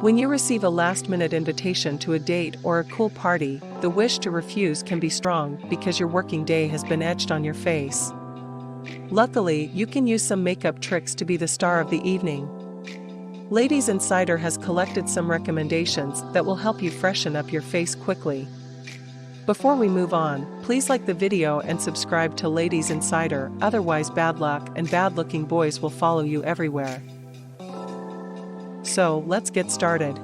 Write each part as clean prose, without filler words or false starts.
When you receive a last-minute invitation to a date or a cool party, the wish to refuse can be strong because your working day has been etched on your face. Luckily, you can use some makeup tricks to be the star of the evening. Ladies Insider has collected some recommendations that will help you freshen up your face quickly. Before we move on, please like the video and subscribe to Ladies Insider, otherwise bad luck and bad-looking boys will follow you everywhere. So, let's get started.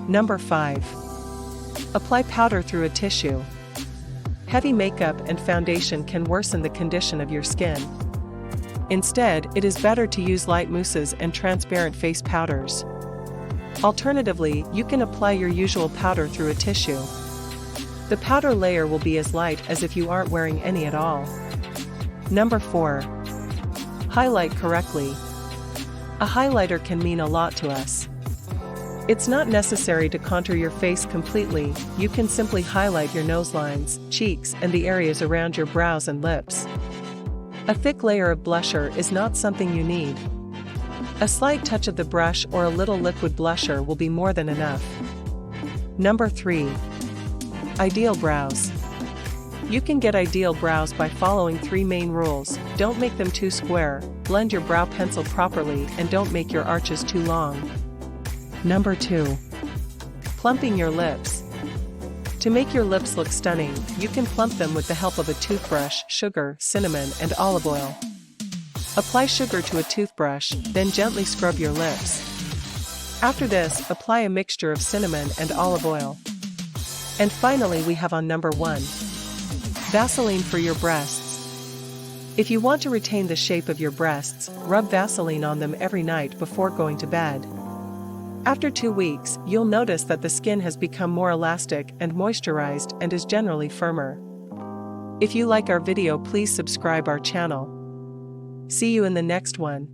Number 5. Apply powder through a tissue. Heavy makeup and foundation can worsen the condition of your skin. Instead, it is better to use light mousses and transparent face powders. Alternatively, you can apply your usual powder through a tissue. The powder layer will be as light as if you aren't wearing any at all. Number 4. Highlight correctly. A highlighter can mean a lot to us. It's not necessary to contour your face completely, you can simply highlight your nose lines, cheeks, and the areas around your brows and lips. A thick layer of blusher is not something you need. A slight touch of the brush or a little liquid blusher will be more than enough. Number 3. Ideal brows. You can get ideal brows by following 3 main rules. Don't make them too square, blend your brow pencil properly, and don't make your arches too long. Number 2. Plumping your lips. To make your lips look stunning, you can plump them with the help of a toothbrush, sugar, cinnamon, and olive oil. Apply sugar to a toothbrush, then gently scrub your lips. After this, apply a mixture of cinnamon and olive oil. And finally we have on number 1. Vaseline for your breasts. If you want to retain the shape of your breasts, rub Vaseline on them every night before going to bed. After 2 weeks, you'll notice that the skin has become more elastic and moisturized and is generally firmer. If you like our video, please subscribe our channel. See you in the next one.